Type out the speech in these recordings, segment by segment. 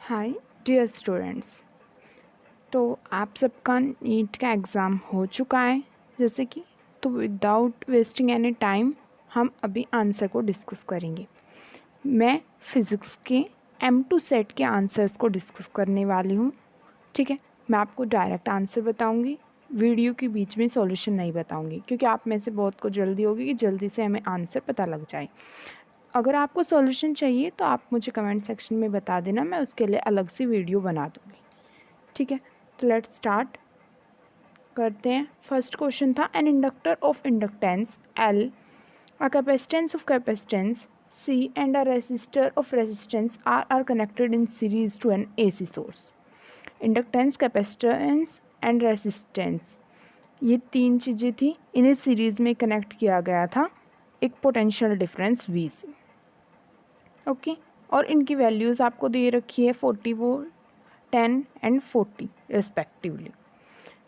Hi dear students. तो आप सबका नीट का एग्ज़ाम हो चुका है जैसे कि, तो विदाउट वेस्टिंग एनी टाइम हम अभी आंसर को डिस्कस करेंगे। मैं फिज़िक्स के M2 सेट के आंसर्स को डिस्कस करने वाली हूँ। ठीक है, मैं आपको डायरेक्ट आंसर बताऊँगी, वीडियो के बीच में सॉल्यूशन नहीं बताऊँगी, क्योंकि आप में से बहुत को जल्दी होगी कि जल्दी से हमें आंसर पता लग जाए। अगर आपको सॉल्यूशन चाहिए तो आप मुझे कमेंट सेक्शन में बता देना, मैं उसके लिए अलग से वीडियो बना दूँगी। ठीक है, तो लेट्स स्टार्ट करते हैं। फर्स्ट क्वेश्चन था an inductor of inductance L, a capacitance of capacitance C and a resistor of resistance R are connected in series to an AC source. Inductance, capacitance and resistance, ये तीन चीज़ें थी, इन्हें series में connect किया गया था एक पोटेंशियल डिफरेंस V से। ओके, और इनकी वैल्यूज़ आपको दे रखी है 40 वोल्ट, 10 एंड 40 रिस्पेक्टिवली।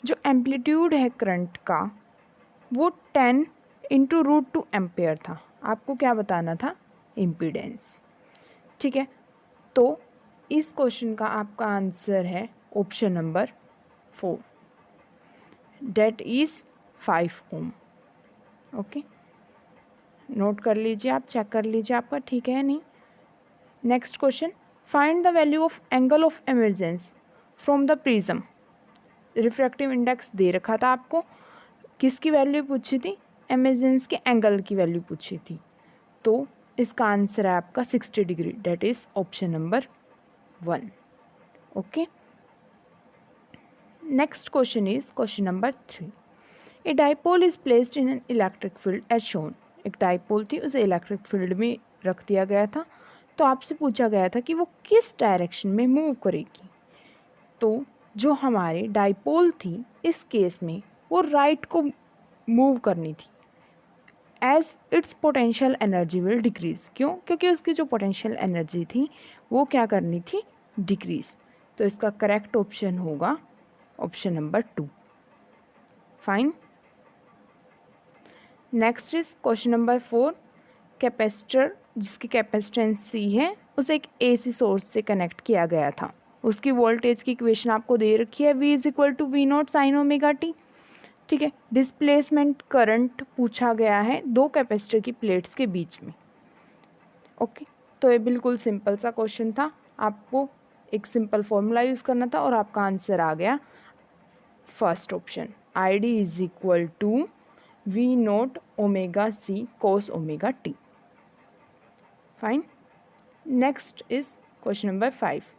जो एम्पलीट्यूड है करंट का वो 10 इंटू √2 एम्पेयर था। आपको क्या बताना था? इम्पीडेंस। ठीक है, तो इस क्वेश्चन का आपका आंसर है option number 4, that is 5 ohm. Okay, note कर लीजिए, आप चेक कर लीजिए आपका ठीक है या नहीं। Next question, find the value of angle of emergence from the prism. Refractive index दे रखा था आपको, किसकी वैल्यू पूछी थी? इमर्जेंस के एंगल की वैल्यू पूछी थी। तो इसका आंसर है आपका 60 degree, that is option number 1। Okay, next question is question number 3। A dipole is placed in an electric field as shown. एक डाइपोल थी, उसे इलेक्ट्रिक फील्ड में रख दिया गया था। तो आपसे पूछा गया था कि वो किस डायरेक्शन में मूव करेगी। तो जो हमारी डाइपोल थी इस केस में वो राइट को मूव करनी थी, as its potential energy will decrease. क्यों? क्योंकि उसकी जो पोटेंशियल एनर्जी थी वो क्या करनी थी? डिक्रीज। तो इसका करेक्ट ऑप्शन होगा option number 2। Fine. Next is question number 4। Capacitor जिसकी कैपेसिटेंस C है उसे एक AC सोर्स से कनेक्ट किया गया था। उसकी वोल्टेज की इक्वेशन आपको दे रखी है, V is equal to V0 sine omega t. ठीक है, डिस्प्लेसमेंट करंट पूछा गया है दो कैपेसिटर की प्लेट्स के बीच में। ओके, तो ये बिल्कुल सिंपल सा क्वेश्चन था, आपको एक सिंपल फॉर्मूला यूज़ करना था और आपका आंसर आ गया first option, ID is equal to V0 omega C cos omega t. Fine. Next is question number 5।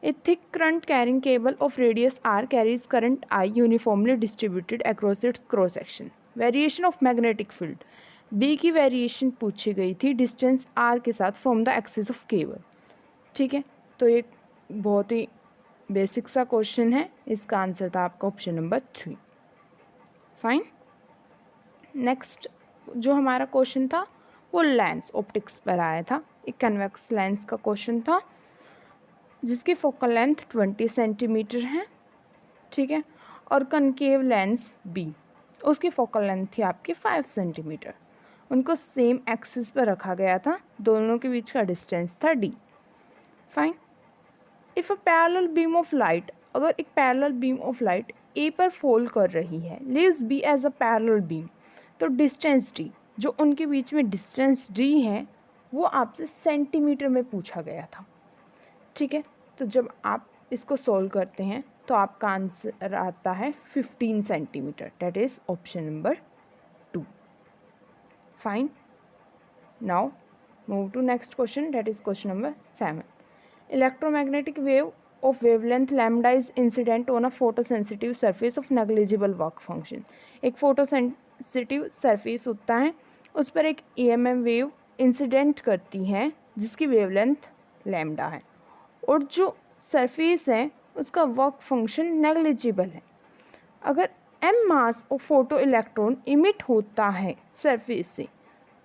A thick current carrying cable of radius R carries current I uniformly distributed across its cross section. Variation of magnetic field. B की variation पूछी गई थी distance R के साथ from the axis of cable. ठीक है, तो ये बहुत ही बेसिक सा क्वेश्चन है, इसका आंसर था आपका ऑप्शन नंबर 3। फाइन। नेक्स्ट जो हमारा क्वेश्चन था वो लेंस ऑप्टिक्स पर आया था। एक कन्वेक्स लेंस का क्वेश्चन था जिसकी फोकल लेंथ 20 सेंटीमीटर है। ठीक है, और कनकेव लेंस B, उसकी फोकल लेंथ थी आपकी 5 सेंटीमीटर। उनको सेम एक्सिस पर रखा गया था, दोनों के बीच का डिस्टेंस था D। Fine. If a parallel beam of light, अगर एक parallel beam of light A पर फॉल कर रही है, leaves B as a parallel beam, तो डिस्टेंस D, जो उनके बीच में डिस्टेंस D है वो आपसे सेंटीमीटर में पूछा गया था। ठीक है, तो जब आप इसको सॉल्व करते हैं तो आपका आंसर आता है 15 centimetre, that is option number 2। Fine. Now move to next question, that is question number 7। Electromagnetic wave of wavelength lambda is incident on a photosensitive surface of negligible work function। एक photosensitive surface होता है, उस पर एक EMM wave incident करती है जिसकी wavelength lambda है, और जो सरफेस है उसका वर्क फंक्शन नेग्लिजिबल है। अगर m mass of photo electron emit होता है सरफेस से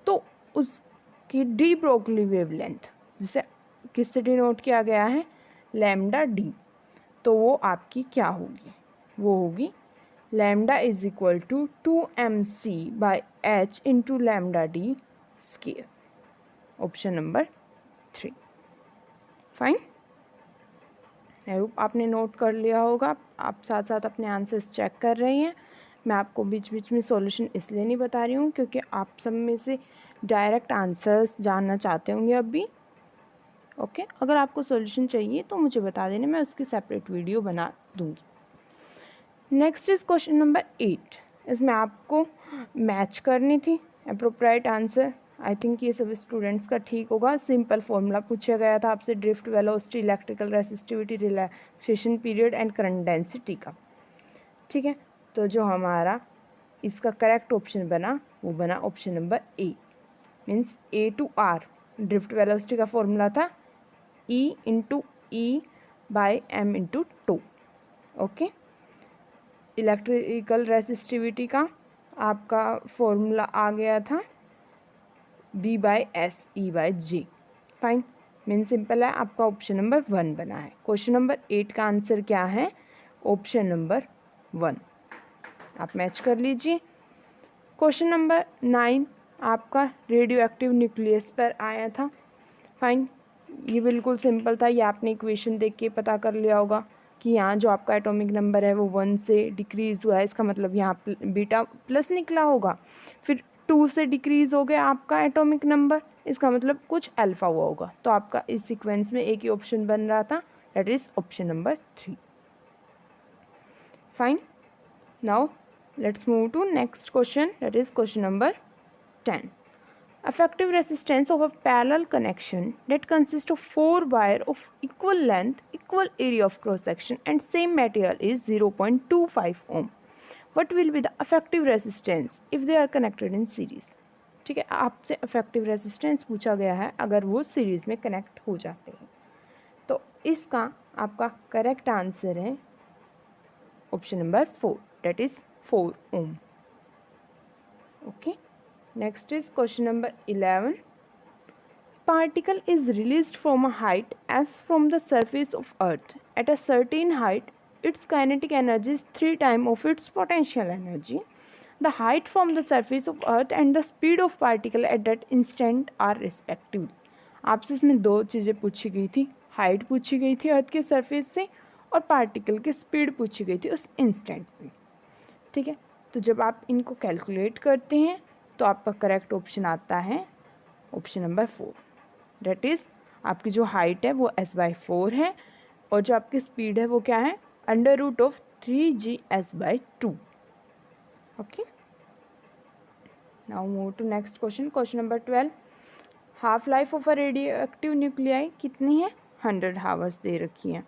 तो उसकी डी ब्रोगली वेवलेंथ, जिसे किससे डिनोट किया गया है? लैम्डा डी, तो वो आपकी क्या होगी? वो होगी lambda is equal to 2mc/h into lambda d square. Option number 3। Fine. I hope आपने नोट कर लिया होगा। आप साथ साथ अपने आंसर्स चेक कर रही हैं। मैं आपको बीच बीच में सॉल्यूशन इसलिए नहीं बता रही हूँ क्योंकि आप सब में से डायरेक्ट आंसर्स जानना चाहते होंगे अभी। ओके, अगर आपको सॉल्यूशन चाहिए तो मुझे बता देना, मैं उसकी सेपरेट वीडियो बना दूँगी। Next is question number 8। इसमें आपको मैच करनी थी अप्रोप्रिएट आंसर। आई थिंक ये सभी स्टूडेंट्स का ठीक होगा। सिंपल फॉर्मूला पूछा गया था आपसे drift velocity, electrical resistivity, relaxation period and current density का। ठीक है, तो जो हमारा इसका करेक्ट ऑप्शन बना वो बना option number a, means a two r. Drift velocity का फॉर्मूला था E into e by m into two. Okay, electrical resistivity का आपका फॉर्मूला आ गया था B by s e by g. Fine, mean simple है, आपका ऑप्शन नंबर 1 बना है। क्वेश्चन नंबर 8 का आंसर क्या है? Option number 1। आप मैच कर लीजिए। क्वेश्चन नंबर 9 आपका रेडियो एक्टिव न्यूक्लियस पर आया था। फाइन, ये बिल्कुल सिंपल था। ये आपने इक्वेशन देख के पता कर लिया होगा कि यहाँ जो आपका एटॉमिक नंबर है वो 1 से डिक्रीज़ हुआ है, इसका मतलब यहाँ बीटा प्लस निकला होगा। फिर 2 से डिक्रीज़ हो गया आपका एटॉमिक नंबर, इसका मतलब कुछ अल्फ़ा हुआ होगा। तो आपका इस सीक्वेंस में एक ही ऑप्शन बन रहा था, that is option number 3। Fine, now let's move to next question, that is question number 10. Effective resistance of a parallel connection that consists of 4 wire of equal length, equal area of cross section and same material is 0.25 ohm. What will be the effective resistance if they are connected in series? ठीक है, आपसे effective resistance पूछा गया है अगर वो series में connect हो जाते हैं। तो इसका आपका correct answer है option number 4, that is 4 ohm. Okay, next is question number 11. Particle is released from a height as from the surface of earth. At a certain height, its kinetic energy is 3 times of its potential energy. The height from the surface of earth and the speed of particle at that instant are respectively. आपसे इसमें दो चीज़ें पूछी गई थी, height पूछी गई थी अर्थ के सरफेस से और पार्टिकल की स्पीड पूछी गई थी उस इंस्टेंट में। ठीक है, तो जब आप इनको कैलकुलेट करते हैं तो आपका करेक्ट ऑप्शन आता है ऑप्शन नंबर 4, डेट इज़ आपकी जो हाइट है वो s/4 है और जो आपकी स्पीड है वो क्या है √3g/s/2। Okay, now move to next question. Question number 12। Half life of a radioactive nuclei कितनी है? 100 आवर्स दे रखी है।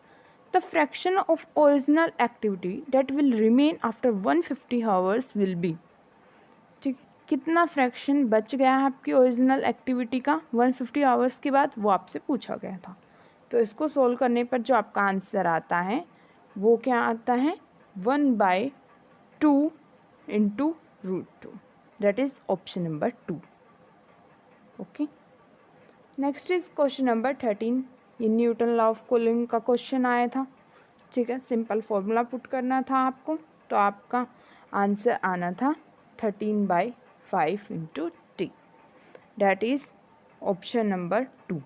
The fraction of original activity that will remain after 150 hours will be, ठीक, कितना फ्रैक्शन बच गया है आपकी ओरिजिनल एक्टिविटी का 150 आवर्स के बाद, वो आपसे पूछा गया था। तो इसको सोल्व करने पर जो आपका आंसर आता है वो क्या आता है 1/2 into √2, that is option number 2। Okay, next is question number 13। ये न्यूटन लॉ ऑफ कूलिंग का क्वेश्चन आया था। ठीक है, सिंपल फॉर्मूला पुट करना था आपको, तो आपका आंसर आना था 13/5 into T, that is option number 2।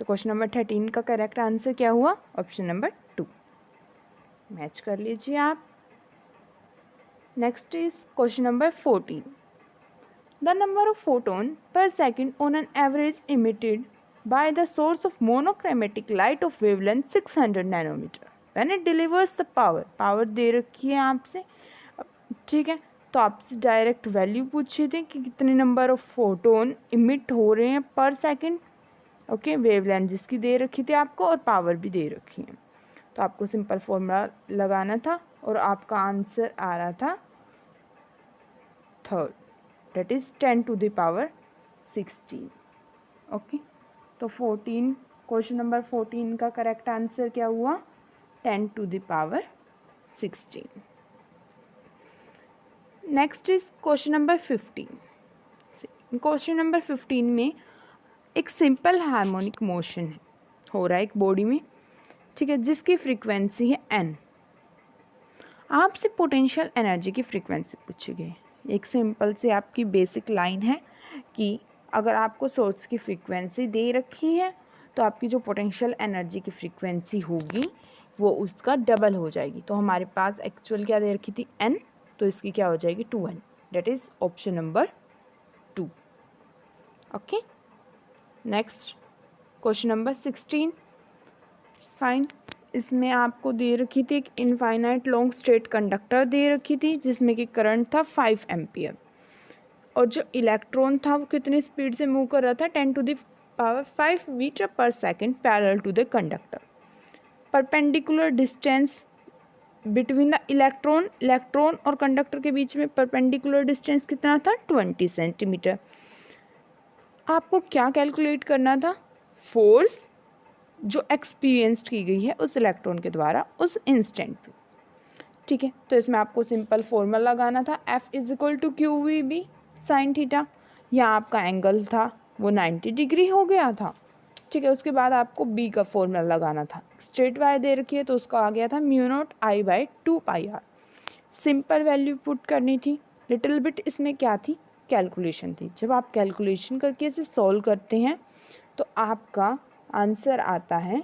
तो क्वेश्चन नंबर 13 का करेक्ट आंसर क्या हुआ? Option number 2। मैच कर लीजिए आप। Next is question number 14। The number of photon per second on an average emitted by the source of monochromatic light of wavelength 600 nanometer when it delivers the power दे रखी है आपसे। ठीक है, तो आपसे डायरेक्ट वैल्यू पूछी थी कि कितने नंबर ऑफ फोटोन इमिट हो रहे हैं पर सेकंड। ओके, वेवलेंथ जिसकी दे रखी थी आपको और पावर भी दे रखी है। तो आपको सिंपल फॉर्मूला लगाना था और आपका आंसर आ रहा था 3rd, डेट इज़ 10⁻16। ओके, तो 14, क्वेश्चन नंबर 14 का करेक्ट आंसर क्या हुआ? 10⁻16। Next is question number 15। Question number 15 में एक सिंपल हार्मोनिक मोशन हो रहा है एक बॉडी में, ठीक है, जिसकी फ्रीक्वेंसी है n। आपसे पोटेंशियल एनर्जी की फ्रीक्वेंसी पूछी गई। एक सिंपल से आपकी बेसिक लाइन है कि अगर आपको सोर्स की फ्रीक्वेंसी दे रखी है तो आपकी जो पोटेंशियल एनर्जी की फ्रीक्वेंसी होगी वो उसका डबल हो जाएगी। तो हमारे पास एक्चुअल क्या दे रखी थी n, तो इसकी क्या हो जाएगी 2n। That is option number 2। Okay, next question number 16। Fine, इसमें आपको दे रखी थी एक इनफाइनाइट लॉन्ग स्ट्रेट कंडक्टर दे रखी थी जिसमें कि करंट था 5 एम्पियर, और जो इलेक्ट्रॉन था वो कितनी स्पीड से मूव कर रहा था 10⁵ मीटर पर second parallel to the conductor. Perpendicular distance between the electron और कंडक्टर के बीच में परपेंडिकुलर डिस्टेंस कितना था 20 सेंटीमीटर। आपको क्या कैलकुलेट करना था, फोर्स जो एक्सपीरियंस्ड की गई है उस इलेक्ट्रॉन के द्वारा उस इंस्टेंट पे। ठीक है, तो इसमें आपको सिंपल फॉर्मूला लगाना था F = QVB साइन थीटा। यहाँ आपका एंगल था वो 90 डिग्री हो गया था। ठीक है, उसके बाद आपको B का फॉर्मूला लगाना था। स्ट्रेट वायर दे रखी है तो उसका आ गया था μ0I/2πr। सिंपल वैल्यू पुट करनी थी, लिटिल बिट इसमें क्या थी कैलकुलेशन थी। जब आप कैलकुलेशन करके इसे सॉल्व करते हैं तो आपका आंसर आता है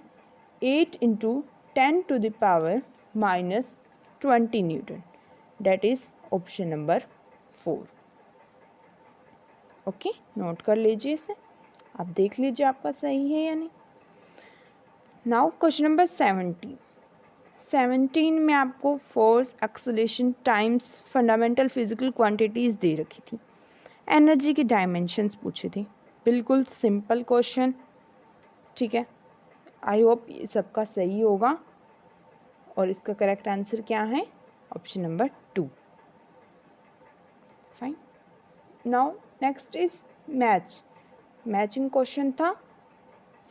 8 × 10⁻⁻20 newton. That is option number 4। Okay, note कर लीजिए इसे, आप देख लीजिए आपका सही है या नहीं। नाउ क्वेश्चन नंबर 17 में आपको force, acceleration, times, fundamental physical quantities दे रखी थी, एनर्जी की डायमेंशंस पूछे थे। बिल्कुल सिंपल क्वेश्चन। ठीक है, आई होप ये सबका सही होगा, और इसका करेक्ट आंसर क्या है option number 2। Fine, now next is matching question था।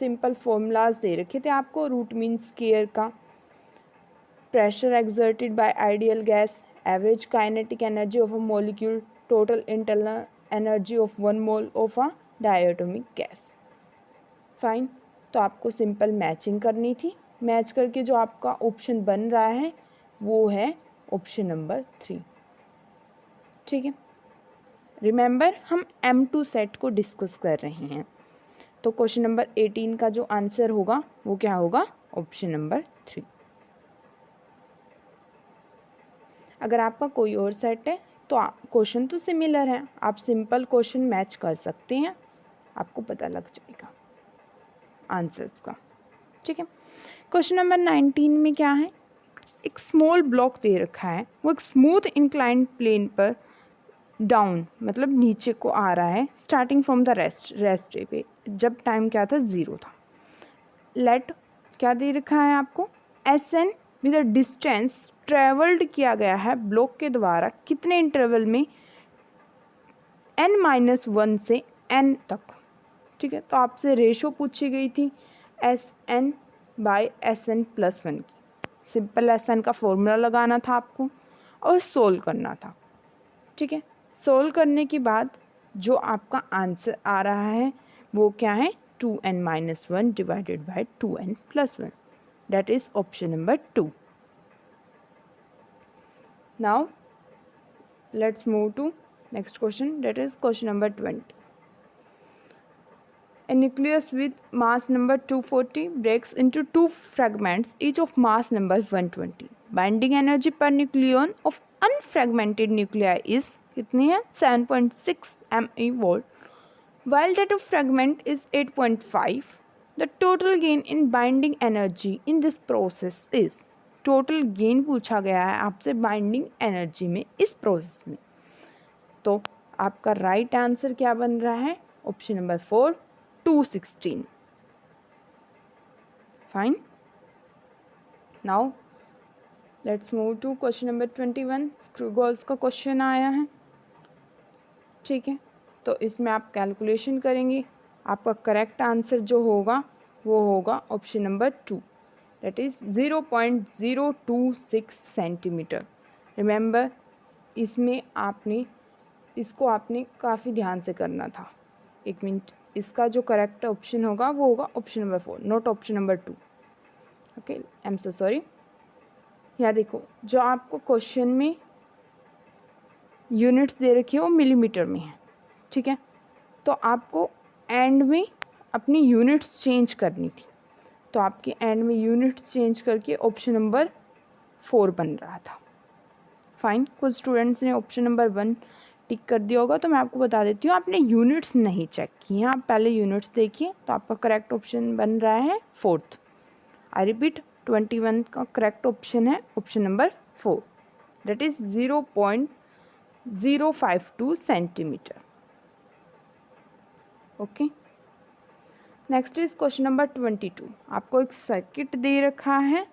सिंपल फॉर्मूलाज दे रखे थे आपको, रूट मीन स्क्वायर का, pressure exerted by ideal gas, average kinetic energy of a molecule, total internal energy of 1 mole of a diatomic gas. Fine, तो आपको simple matching करनी थी। Match करके जो आपका ऑप्शन बन रहा है वो है ऑप्शन नंबर 3। ठीक है, रिमेंबर हम M2 सेट को डिस्कस कर रहे हैं, तो क्वेश्चन नंबर 18 का जो आंसर होगा वो क्या होगा ऑप्शन नंबर 3। अगर आपका कोई और सेट है तो क्वेश्चन तो सिमिलर है, आप सिंपल क्वेश्चन मैच कर सकते हैं, आपको पता लग जाएगा आंसर्स का। ठीक है, क्वेश्चन नंबर 19 में क्या है, एक स्मॉल ब्लॉक दे रखा है, वो एक स्मूथ इंक्लाइंड प्लेन पर डाउन मतलब नीचे को आ रहा है, स्टार्टिंग फ्रॉम द रेस्ट पे, जब टाइम क्या था 0 था। लेट क्या दे रखा है आपको, SN with the distance travelled किया गया है ब्लॉक के द्वारा कितने इंटरवल में, n-1 से n तक। ठीक है, तो आपसे रेशो पूछी गई थी SN/SN+1 की। सिंपल SN का फॉर्मूला लगाना था आपको और सोल्व करना था। ठीक है, सोल्व करने के बाद जो आपका आंसर आ रहा है वो क्या है 2n-1 divided by 2n+1। That is option number 2। Now let's move to next question, that is question number 20. A nucleus with mass number 240 breaks into 2 fragments, each of mass number 120. Binding energy per nucleon of unfragmented nuclei is कितनी है 7.6 MeV, while that of fragment is 8.5. The total gain in binding energy in this process is, total gain पूछा गया है आपसे binding energy में इस process में, तो आपका राइट आंसर क्या बन रहा है option number 4 216। Fine, now let's move to question number 21। स्क्रूगॉल्स का क्वेश्चन आया है। ठीक है, तो इसमें आप कैलकुलेशन करेंगे, आपका करेक्ट आंसर जो होगा वो होगा option number 2, that is 0.026 centimetre. Remember इसमें इसको आपने काफ़ी ध्यान से करना था। एक मिनट, इसका जो करेक्ट ऑप्शन होगा वो होगा option number 4, not option number 2। Okay, I am so sorry. यहाँ देखो, जो आपको क्वेश्चन में यूनिट्स दे रखी है वो मिलीमीटर में है। ठीक है, तो आपको एंड में अपनी यूनिट्स चेंज करनी थी। तो आपके एंड में यूनिट चेंज करके ऑप्शन नंबर 4 बन रहा था। फाइन, कुछ स्टूडेंट्स ने ऑप्शन नंबर 1 टिक कर दिया होगा, तो मैं आपको बता देती हूँ आपने यूनिट्स नहीं चेक किए हैं, आप पहले यूनिट्स देखिए। तो आपका करेक्ट ऑप्शन बन रहा है 4th। आई रिपीट, 21 का करेक्ट ऑप्शन है option number 4, that is 0.052 centimetre. Okay, next is question number 22। आपको एक सर्किट दे रखा है,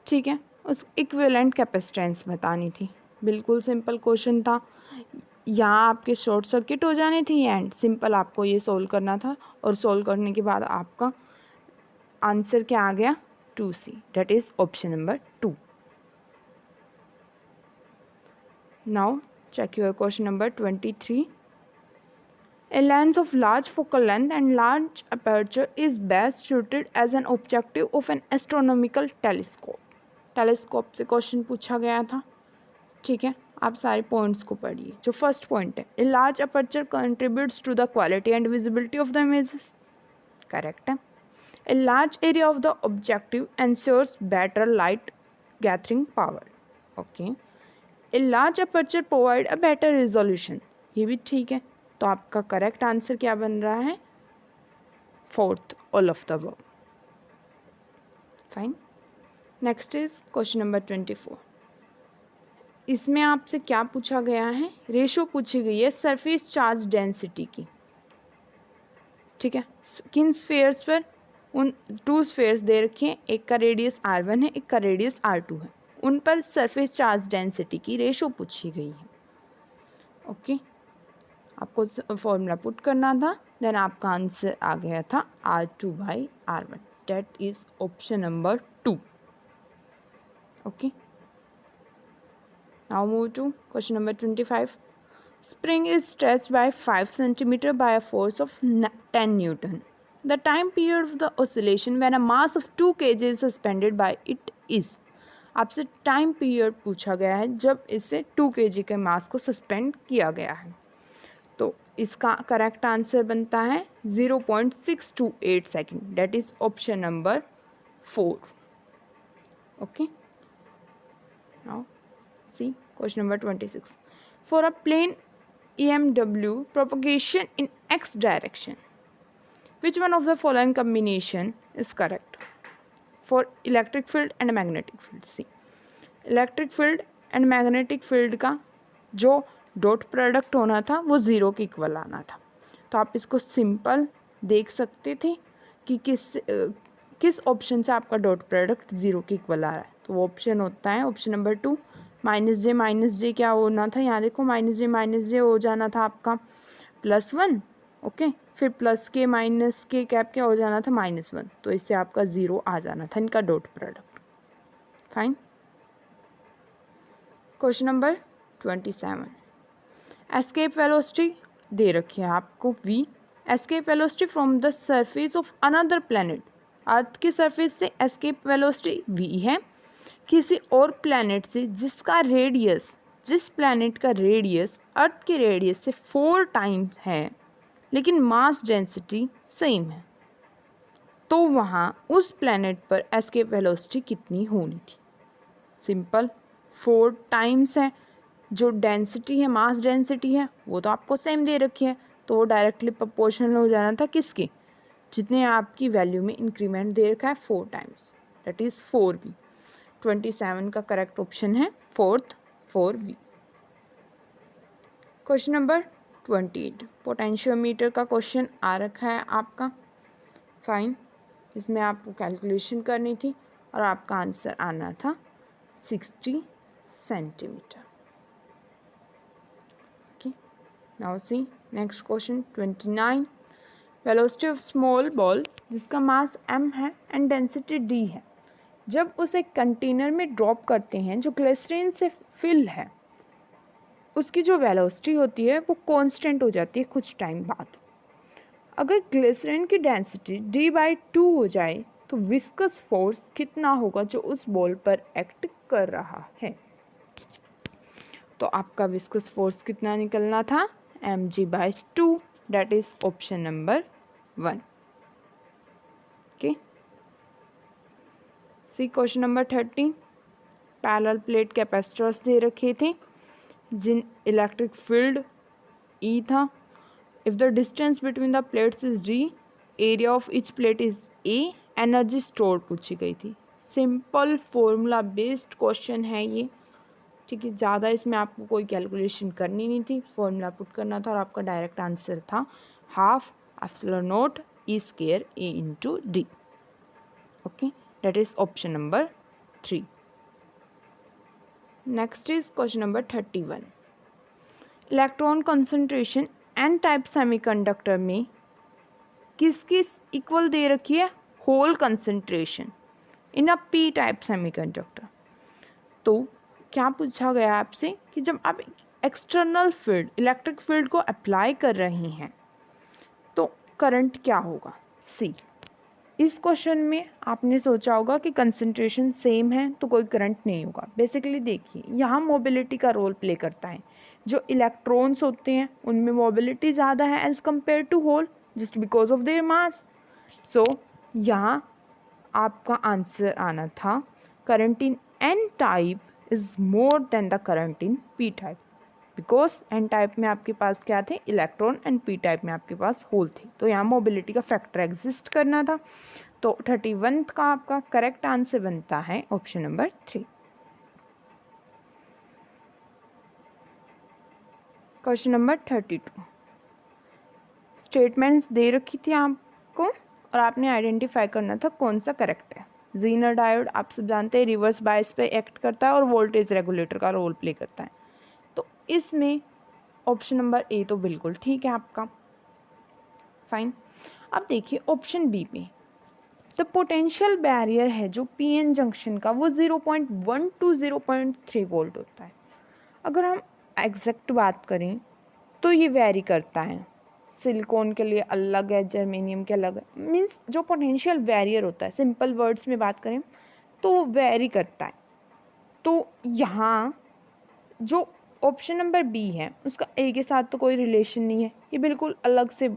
ठीक है, उस इक्विवेलेंट कैपेसिटेंस बतानी थी। बिल्कुल सिंपल क्वेश्चन था, यहाँ आपके शॉर्ट सर्किट हो जानी थी एंड सिंपल आपको ये सोल्व करना था, और सोल्व करने के बाद आपका आंसर क्या आ गया 2C, that is option number 2। Now check your question number 23. A lens of large focal length and large aperture is best suited as an objective of an astronomical telescope. Telescope से question पूछा गया था, ठीक है। आप सारे points को पढ़िए। जो फर्स्ट पॉइंट है, a large aperture contributes to the quality and visibility of the images, correct है। A large area of the objective ensures better light gathering power, okay. A large aperture provide a better resolution, ये भी ठीक है। तो आपका correct answer क्या बन रहा है 4th, all of the above. Fine, next is question number 24। इसमें आपसे क्या पूछा गया है, रेशो पूछी गई है सरफेस चार्ज डेंसिटी की, ठीक है। किन स्फेयर्स पर, उन 2 स्फेयर्स दे रखे हैं, एक का रेडियस r1 है, एक का रेडियस r2 है, उन पर सरफेस चार्ज डेंसिटी की रेशो पूछी गई है, ओके। आपको फॉर्मूला पुट करना था, देन आपका आंसर आ गया था R2/R1, that is option number 2, okay. Now move to question number 25. Spring is stretched by 5 cm by a force of 10 Newton. The time period of the oscillation when a mass of 2 kg is suspended by it is. आपसे time period पूछा गया है जब इसे 2 kg के मास को suspend किया गया है। तो इसका करेक्ट आंसर बनता है 0.628 second, that is option number 4, okay. Now see question number 26. For a plane EMW propagation in x direction, which one of the following combination is correct for electric field and magnetic field? See, electric field and magnetic field का जो dot product होना था वो 0 के equal आना था। तो आप इसको सिंपल देख सकते थे कि किस ऑप्शन से आपका डॉट प्रोडक्ट 0 के इक्वल आ रहा है। तो वो ऑप्शन होता है ऑप्शन नंबर 2, माइनस जे क्या होना था, यहाँ देखो माइनस जे हो जाना था आपका +1, ओके। फिर प्लस के माइनस के कैप क्या हो जाना था -1, तो इससे आपका 0 आ जाना था इनका dot product. Fine, question number 27. Escape velocity दे रखी है आपको v, escape velocity from the surface of another planet, earth की सरफेस से एस्केप वेलोसिटी v है, किसी और प्लैनेट से जिसका रेडियस, जिस प्लैनेट का रेडियस अर्थ के रेडियस से 4 टाइम्स है लेकिन मास डेंसिटी सेम है, तो वहाँ उस प्लैनेट पर एस्केप वेलोसिटी कितनी होनी थी। सिंपल, 4 टाइम्स है, जो डेंसिटी है, मास डेंसिटी है, वो तो आपको सेम दे रखी है, तो वो डायरेक्टली प्रोपोर्शनल हो जाना था किसके, जितने आपकी वैल्यू में इंक्रीमेंट दे रखा है 4 टाइम्स, दैट इज़ 4v। 27 का करेक्ट ऑप्शन है 4th, 4v। Question number 28, potentiometer का क्वेश्चन आ रखा है आपका। फाइन, इसमें आपको कैलकुलेशन करनी थी और आपका आंसर आना था 60 centimetre, okay. Now C next question 29. Velocity of small ball जिसका मास m है एंड डेंसिटी d है, जब उसे कंटेनर में ड्रॉप करते हैं जो ग्लिसरीन से फिल है, उसकी जो वेलोसिटी होती है वो कांस्टेंट हो जाती है कुछ टाइम बाद। अगर ग्लिसरीन की डेंसिटी d/2 हो जाए तो विस्कस फोर्स कितना होगा जो उस बॉल पर एक्ट कर रहा है। तो आपका विस्कस फोर्स कितना निकलना था mg/2, that is option number 1, okay. See question number 30, parallel plate capacitors दे रखे थे जिन इलेक्ट्रिक फील्ड ई था। If the distance between the plates is D, area of each plate is A, energy store पूछी गई थी। Simple formula based question है ये, ठीक है। ज़्यादा इसमें आपको कोई कैलकुलेशन करनी नहीं थी, फॉर्मूला पुट करना था और आपका डायरेक्ट आंसर था half epsilon not e square a into d. Okay, that is option number 3। Next is question number 31, electron concentration n type semiconductor में किसकी इक्वल दे रखी है? Hole concentration in a p type semiconductor. तो क्या पूछा गया आपसे कि जब आप एक्सटर्नल फील्ड, इलेक्ट्रिक फील्ड को अप्लाई कर रहे हैं तो करंट क्या होगा? सी, इस क्वेश्चन में आपने सोचा होगा कि कंसंट्रेशन सेम है तो कोई करंट नहीं होगा। बेसिकली देखिए, यहाँ मोबिलिटी का रोल प्ले करता है। जो इलेक्ट्रॉन्स होते हैं उनमें मोबिलिटी ज़्यादा है as compared to hole, just because of their mass. So यहाँ आपका आंसर आना था current in N type is more than the current in P type, because N type में आपके पास क्या थे? इलेक्ट्रॉन, एंड पी टाइप में आपके पास होल थे। तो यहाँ मोबिलिटी का फैक्टर एग्जिस्ट करना था। तो 31 का आपका करेक्ट आंसर बनता है option number 3। Question number 32, statements दे रखी थी आपको और आपने आइडेंटिफाई करना था कौन सा करेक्ट है। जीनर डायोड आप सब जानते हैं रिवर्स बायस पे एक्ट करता है और वोल्टेज रेगुलेटर का रोल प्ले करता है। तो इसमें ऑप्शन नंबर ए तो बिल्कुल ठीक है आपका, फाइन। अब देखिए ऑप्शन बी में द पोटेंशियल बैरियर है जो पीएन जंक्शन का वो 0.1 टू 0.3 वोल्ट होता है। अगर हम एग्जैक्ट बात करें तो ये वेरी करता है, सिलिकॉन के लिए अलग है, जर्मेनियम के अलग है। मीन्स जो पोटेंशियल बैरियर होता है, सिंपल वर्ड्स में बात करें तो वो वेरी करता है। तो यहाँ जो ऑप्शन नंबर बी है उसका ए के साथ तो कोई रिलेशन नहीं है, ये बिल्कुल अलग से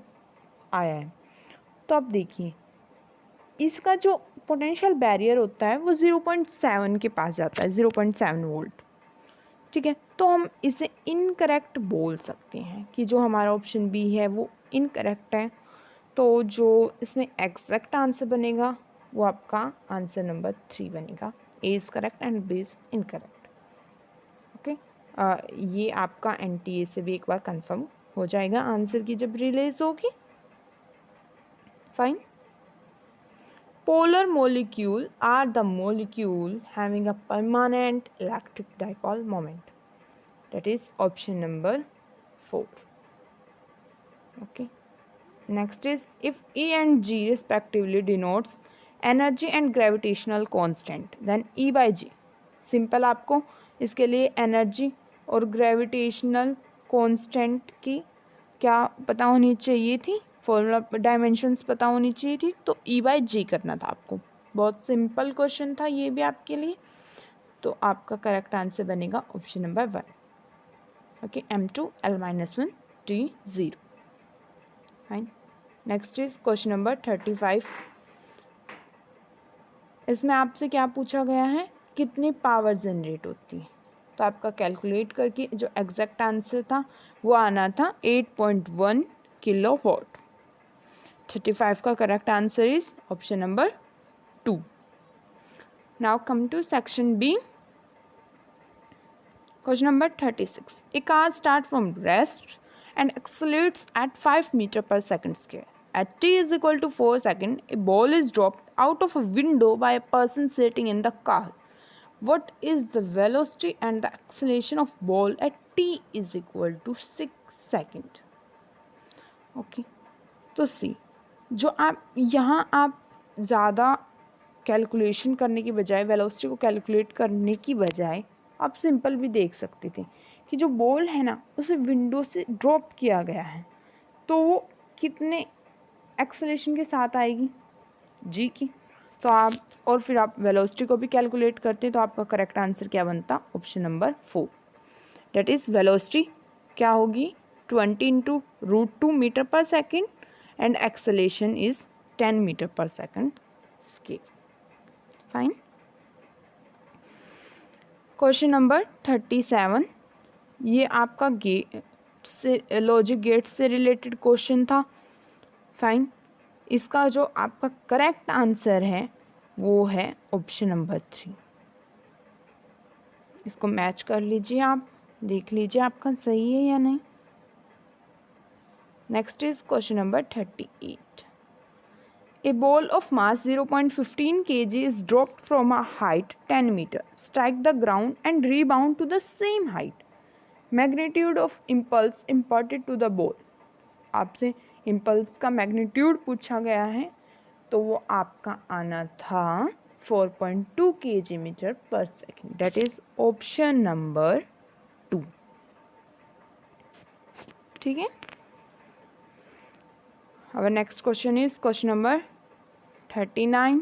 आया है। तो आप देखिए इसका जो पोटेंशियल बैरियर होता है वो 0.7 के पास जाता है, 0.7 वोल्ट, ठीक है। तो हम इसे इनकरेक्ट बोल सकते हैं कि जो हमारा ऑप्शन बी है वो इनकरेक्ट है। तो जो इसमें एग्जैक्ट आंसर बनेगा वो आपका आंसर नंबर 3 बनेगा। A is correct and b is incorrect. Okay, ये आपका एनटीए से भी एक बार कंफर्म हो जाएगा आंसर की जब रिलीज होगी, fine. Polar molecule are the molecule having a permanent electric dipole moment. That is option number 4. Okay. Next is if E and G respectively denotes energy and gravitational constant, then E by G. Simple आपको इसके लिए energy और gravitational constant की क्या पता होनी चाहिए थी, फॉर्मूला डायमेंशंस पता होनी चाहिए थी। तो ई बाई जी करना था आपको। बहुत सिंपल क्वेश्चन था ये भी आपके लिए। तो आपका करेक्ट आंसर बनेगा option number 1। Okay, M2L-1 T0, fine. Next is question number 35। इसमें आपसे क्या पूछा गया है? कितनी पावर जनरेट होती है? तो आपका कैलकुलेट करके जो एग्जैक्ट आंसर था वो आना था 8.1 किलोवाट। 35 का correct answer is option number 2। Now come to section B, question number 36। A car start from rest and accelerates at 5 metre पर second square. At t is equal to 4 seconds, a ball is dropped out of a window by a person sitting in the car. What is the velocity and the acceleration of ball at t is equal to 6 seconds? Okay, तो सी, जो आप यहाँ आप ज़्यादा calculation करने की बजाय, velocity को कैलकुलेट करने की बजाय आप सिंपल भी देख सकते थे कि जो बॉल है ना उसे विंडो से ड्रॉप किया गया है तो वो कितने एक्सेलेरेशन के साथ आएगी? जी की। तो आप और फिर आप वेलोसिटी को भी कैलकुलेट करते तो आपका करेक्ट आंसर क्या बनता? Option number 4। That is velocity क्या होगी? 20 इंटू √2 मीटर पर second and acceleration is 10 metre पर second square, fine. Question number 37, ये आपका गेट से, लॉजिक गेट से रिलेटेड क्वेश्चन था। फाइन, इसका जो आपका करेक्ट आंसर है वो है ऑप्शन नंबर 3। इसको मैच कर लीजिए, आप देख लीजिए आपका सही है या नहीं। Next is question number 38। A ball of mass 0.15 kg is dropped from a height 10 meter, strike the ground and rebound to the same height. Magnitude of impulse imparted to the ball. आपसे impulse का magnitude पूछा गया है, तो वो आपका आना था 4.2 kg मीटर पर second. That is option number 2। ठीक है। Our next question is question number 39।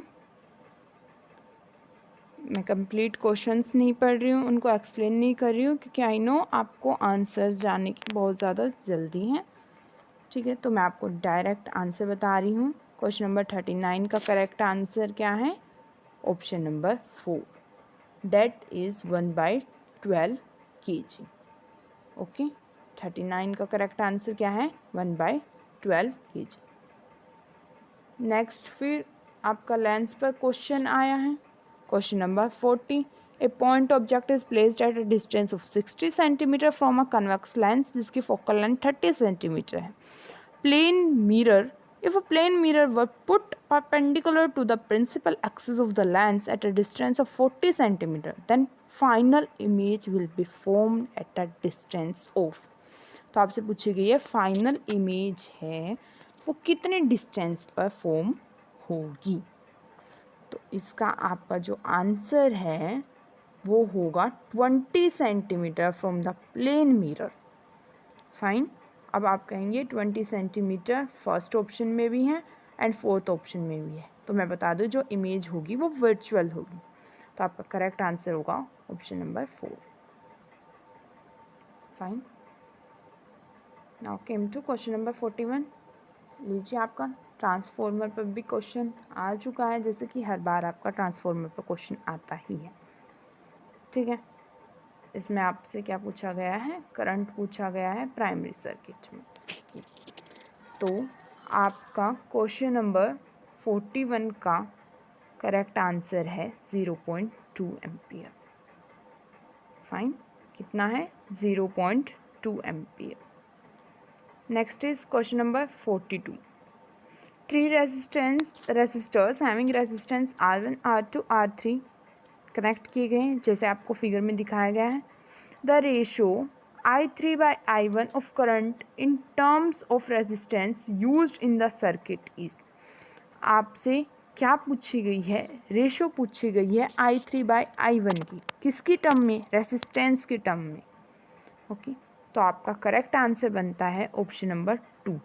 मैं कंप्लीट क्वेश्चंस नहीं पढ़ रही हूँ, उनको एक्सप्लेन नहीं कर रही हूँ, क्योंकि आई नो आपको आंसर्स जानने की बहुत ज़्यादा जल्दी है। ठीक है, तो मैं आपको डायरेक्ट आंसर बता रही हूँ। क्वेश्चन नंबर 39 का करेक्ट आंसर क्या है? Option number 4, that is 1/12 kg। Okay, 39 का करेक्ट आंसर क्या है? 1/12 kg। नेक्स्ट फिर आपका लेंस पर क्वेश्चन आया है। Question number 40, a point object is placed at a distance of 60 centimetre from a convex lens जिसकी फोकल लेंथ 30 सेंटीमीटर है। Plane mirror, if a plane mirror were put perpendicular to the principal axis of the lens at a distance of 40 centimeter, then final image will be formed at a distance of। तो आपसे पूछी गई है final image है वो कितने distance पर form होगी। तो इसका आपका जो आंसर है वो होगा 20 centimetre from the plane mirror. Fine, अब आप कहेंगे 20 सेंटीमीटर फर्स्ट ऑप्शन में भी है एंड फोर्थ ऑप्शन में भी है, तो मैं बता दूं जो इमेज होगी वो वर्चुअल होगी। तो आपका करेक्ट आंसर होगा option number 4। Fine, now came to question number 41। लीजिए, आपका ट्रांसफॉर्मर पर भी क्वेश्चन आ चुका है, जैसे कि हर बार आपका ट्रांसफॉर्मर पर क्वेश्चन आता ही है। ठीक है, इसमें आपसे क्या पूछा गया है? करंट पूछा गया है प्राइमरी सर्किट में। तो आपका क्वेश्चन नंबर 41 का करेक्ट आंसर है 0.2 एम्पियर। फाइन, कितना है? 0.2 ampere. Next is question number 42। Three resistors having resistance R1, R2, R3 connect किए गए हैं, जैसे आपको फिगर में दिखाया गया है। The ratio I3/I1 of current in terms of resistance used in the circuit is। आपसे क्या पूछी गई है? रेशो पूछी गई है I3/I1 की, किसकी टर्म में? रेसिस्टेंस की टर्म में। ओके, तो आपका करेक्ट आंसर बनता है option number 2,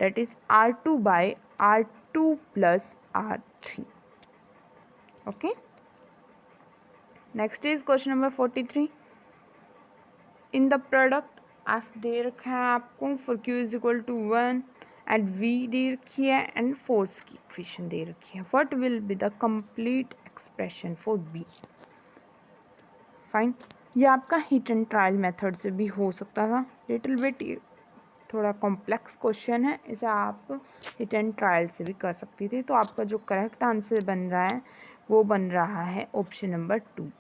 that is R2/R2 + R3। Okay, next is question number 43। In the product F दे रखा है आपको फॉर Q = 1 एंड V दे रखी है एंड फोर्स की इक्वेशन दे रखी है। What will be the complete expression for B? Fine, ये आपका हिट एंड ट्रायल मेथड से भी हो सकता था, लिटिल बिट थोड़ा कॉम्प्लेक्स क्वेश्चन है, इसे आप हिट एंड ट्रायल से भी कर सकती थी। तो आपका जो करेक्ट आंसर बन रहा है वो बन रहा है option number 2,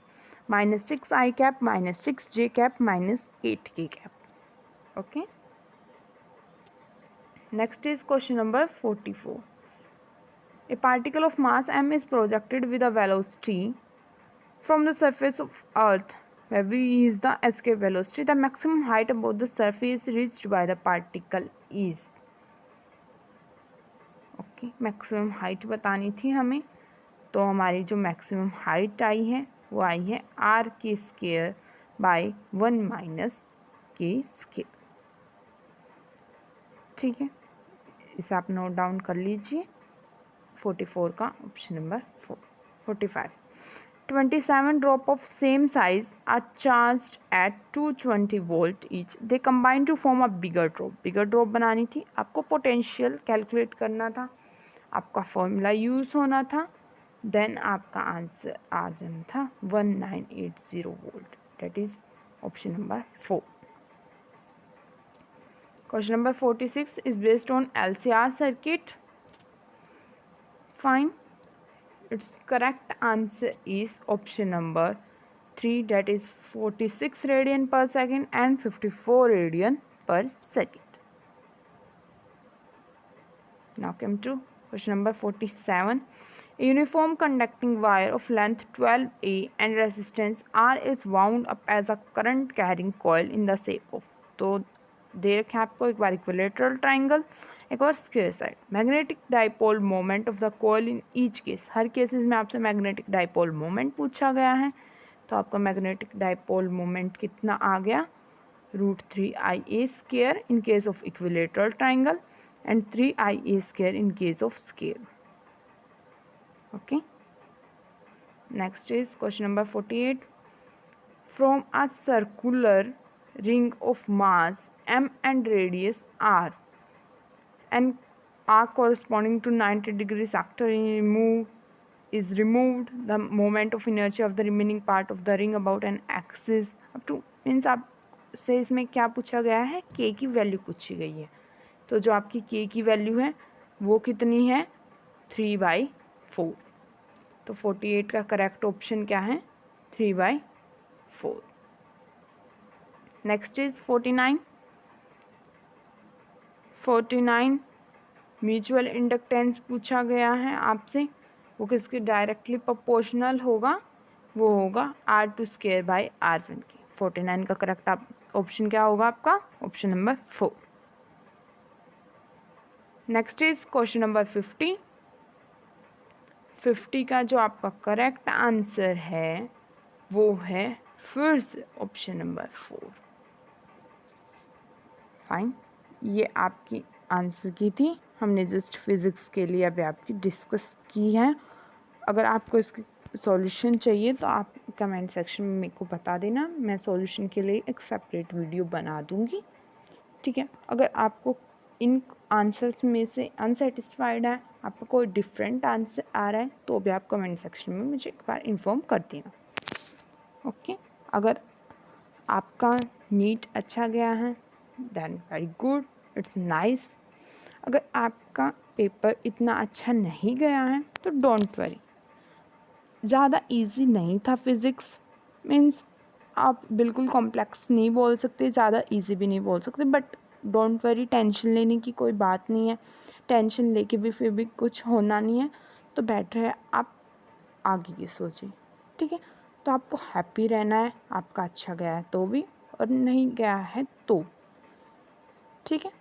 -6i cap -6j cap -8k cap. Okay, next is question number 44। A particle of mass m is projected with a velocity from the surface of earth where v is the escape velocity. The maximum height above the surface reached by the particle is। Okay, maximum height बतानी थी हमें, तो हमारी जो maximum height I है वो आई है r² bye 1 - k²। ठीक है, इसे आप नोट डाउन कर लीजिए। 44 का option number 4। 45, 27 drop of same size are charged at 220 volt each. They combine to form a bigger drop. Bigger drop बनानी थी, आपको पोटेंशियल कैलकुलेट करना था, आपका फॉर्मूला यूज़ होना था। देन आपका आंसर आ जाना था 1980 volt, that is option number 4. Question number 46 is based on LCR circuit. Fine. Its correct answer is option number 3, that is 46 radian per second and 54 radian per second. Now come to question number 47. A uniform conducting wire of length 12A and resistance R is wound up as a current carrying coil in the shape of. तो दे रखे आपको एक बार equilateral triangle, एक बार square side. Magnetic dipole moment of the coil in each case. हर cases में आपसे magnetic dipole moment पूछा गया है. तो आपका मैग्नेटिक डाइपोल मोमेंट कितना आ गया, √3Ia² in case of equilateral triangle and 3Ia² in case of square. Okay. Next is question number 48. From a circular ring of mass m and radius r and arc corresponding to 90 degrees sector is removed, the moment of inertia of the remaining part of the ring about an axis up to means आप से इसमें क्या पूछा गया है, k की value पूछी गई है. तो जो आपकी k की वैल्यू है वो कितनी है, 3/4. तो 48 का करेक्ट ऑप्शन क्या है, 3/4. Next is 49. म्यूचुअल इंडक्टेंस पूछा गया है आपसे, वो किसके डायरेक्टली प्रोपोर्शनल होगा, वो होगा R2²/R1 की. 49 का करेक्ट ऑप्शन क्या होगा आपका, option number 4. Next is question number 50. 50 का जो आपका करेक्ट आंसर है वो है फिर से ऑप्शन नंबर 4. फाइन, ये आपकी आंसर की थी, हमने जस्ट फिज़िक्स के लिए अभी आपकी डिस्कस की है. अगर आपको इसके सॉल्यूशन चाहिए तो आप कमेंट सेक्शन में मेरे को बता देना, मैं सॉल्यूशन के लिए एक सेपरेट वीडियो बना दूँगी. ठीक है. अगर आपको इन आंसर्स में से अनसेटिस्फाइड है, आपको कोई डिफरेंट आंसर आ रहा है, तो भी आप कमेंट सेक्शन में मुझे एक बार इन्फॉर्म कर देना. ओके. अगर आपका नीट अच्छा गया है then very good, it's nice. अगर आपका पेपर इतना अच्छा नहीं गया है तो डोंट वरी, ज़्यादा इजी नहीं था फिज़िक्स. मीन्स आप बिल्कुल कॉम्प्लेक्स नहीं बोल सकते, ज़्यादा इजी भी नहीं बोल सकते, बट डोंट वरी, टेंशन लेने की कोई बात नहीं है. टेंशन लेके भी फिर भी कुछ होना नहीं है, तो बेटर है आप आगे की सोचिए. ठीक है. तो आपको हैप्पी रहना है, आपका अच्छा गया है तो भी और नहीं गया है तो. ठीक है.